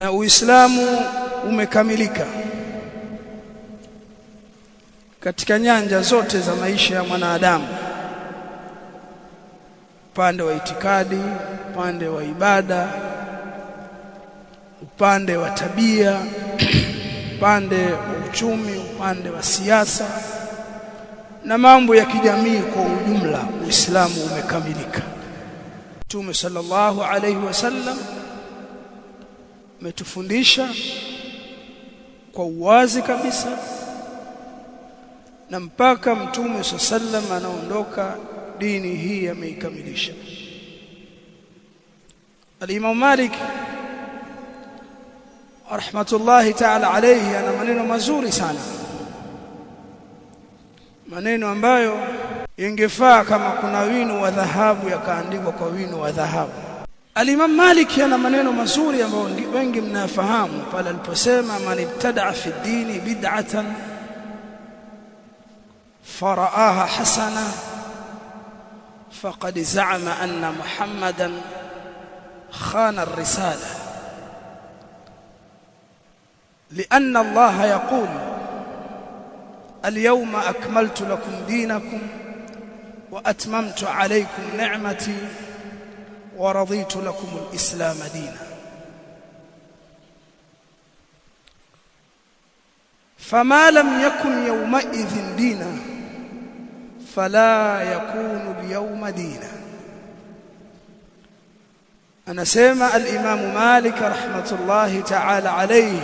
Na Uislamu umekamilika katika nyanja zote za maisha ya mwanadamu, upande wa itikadi, upande wa ibada, upande wa tabia, upande wa uchumi, upande wa siasa na mambo ya kijamii kwa ujumla. Uislamu umekamilika. Mtume sallallahu alayhi wasallam ametufundisha kwa uwazi kabisa, na mpaka Mtume sallallahu anaondoka dini hii ameikamilisha. Al-Imam Malik rahmatullahi ta'ala alayhi ana maneno mazuri sana, maneno ambayo ingefaa kama kuna wino wa dhahabu yakaandikwa kwa wino wa dhahabu. Al-Imam Malik ana maneno mazuri ambayo wengi mnafahamu pale aliposema, man ibtada'a fi ad-din bid'atan fara'aha hasana faqad za'ama anna Muhammadan khana ar-risala, لأن الله يقول اليوم أكملت لكم دينكم وأتممت عليكم نعمتي ورضيت لكم الإسلام دينا. فما لم يكن يومئذ دينا فلا يكون اليوم دينا. أنا سمع الإمام مالك رحمة الله تعالى عليه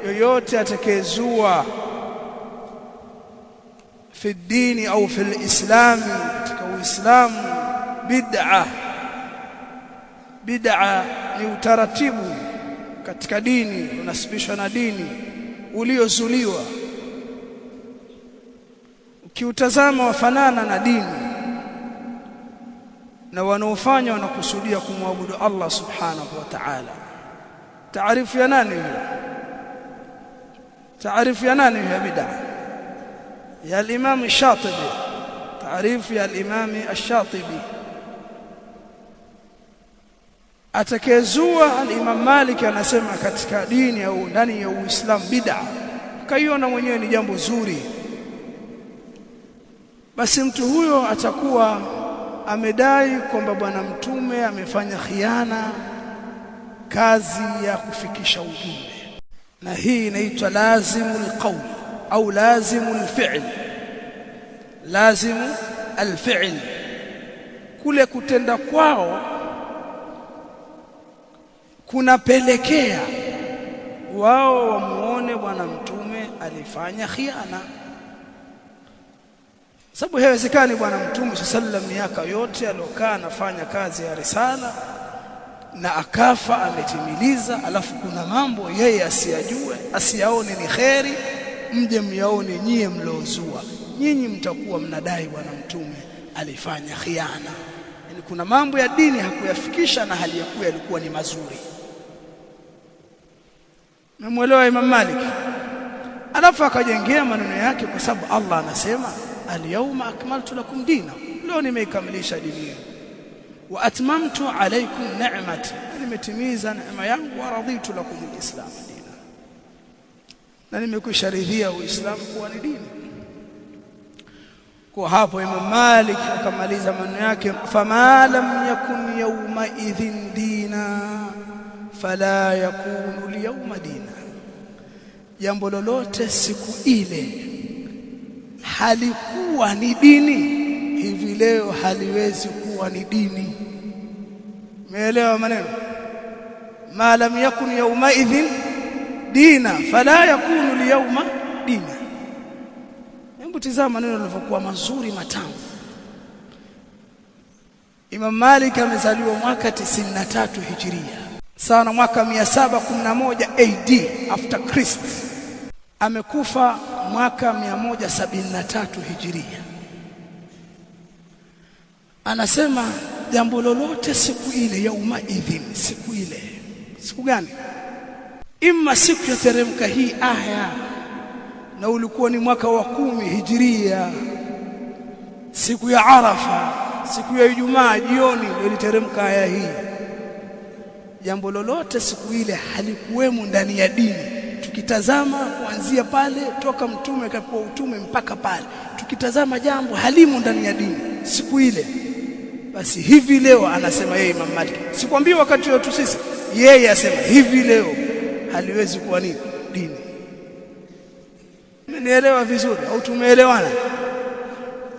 yoyote atakayezua fi dini au fi alislam, katika Uislamu bid'a ni utaratibu katika dini unasibishwa na dini uliozuliwa, ukiutazama wafanana na dini na wanaofanya wanakusudia kumwabudu Allah subhanahu wa ta'ala. Taarifu ya nani hiyo? تعريف يا ناني يا بدعة يا الإمام الشاطبي. تعريف يا الإمام الشاطبي atakayezua al-Imam Malik anasema katika dini au ndani ya Uislamu bid'a, kaiona mwenyewe ni jambo zuri, basi mtu huyo atakuwa amedai kwamba bwana mtume amefanya khiana kazi ya kufikisha ujumbe. Na hii inaitwa lazimul qawl au lazimul fi'l. Lazimu al-fi'l, kule kutenda kwao kunapelekea wao wamuone bwana mtume alifanya khiana. Sababu haiwezekani bwana mtume sallallahu miaka yote aliokaa anafanya kazi ya risala na akafa ametimiliza, alafu kuna mambo yeye asiyajue, asiyaone ni kheri, mje myaone nyie mlozua. Nyinyi mtakuwa mnadai bwana mtume alifanya khiana. Yani kuna mambo ya dini hakuyafikisha na hali yakuwa yalikuwa ni mazuri. Namuelewa Imam Malik. Alafu akajengea maneno yake, kwa sababu Allah anasema al-yawma akmaltu lakum dinakum, leo nimeikamilisha dini yenu, wa atmamtu alaykum ni'mati, nimetimiza neema yangu, wa raditu lakum al-islam dina, na nimekuisharidhia Uislamu kuwa ni dini. Kwa hapo Imam Malik akamaliza maneno yake, fama lam yakun yawma idhin dina fala yakunu al-yawma dina. Jambo lolote siku ile halikuwa ni dini, hivi leo haliwezi kuwa ni dini. Umeelewa maneno? Ma lam yakun yawma idhin dina fala yakunu al-yawma dina. Hebu tazama maneno yalivyokuwa mazuri matamu. Imam Malik amezaliwa mwaka 93 Hijria, sawa na mwaka 711 AD after Christ. Amekufa mwaka 173 Hijria. Anasema jambo lolote siku ile, yauma idhin, siku ile. Siku gani? Imma siku ya teremka hii aya, na ulikuwa ni mwaka wa 10 Hijria, siku ya Arafa, siku ya Ijumaa jioni ndio iliteremka aya hii. jambo lolote siku ile halikuwemo ndani ya dini. Tukitazama kuanzia pale toka mtume kapewa utume mpaka pale, tukitazama jambo halimu ndani ya dini siku ile, basi hivi leo anasema yeye Imam Malik, sikwambii wakati wetu sisi, yeye asema hivi leo haliwezi kuwa nini dini. Mmenielewa vizuri au tumeelewana?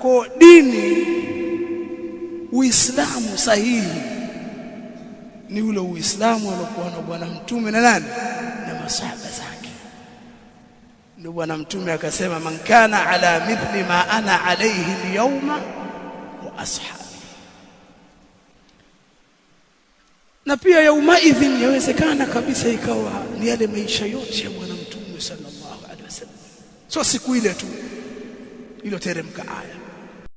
Kwa dini, Uislamu sahihi ni ule Uislamu aliokuwa na bwana mtume na nani na masahaba zake. Ndio bwana mtume akasema, man kana ala mithli ma ana alayhi al-yawma wa ashabi. Na pia yauma idhin yawezekana kabisa ikawa ni yale maisha yote ya bwana mtume sallallahu alaihi wasallam, so siku ile tu ilo teremka aya.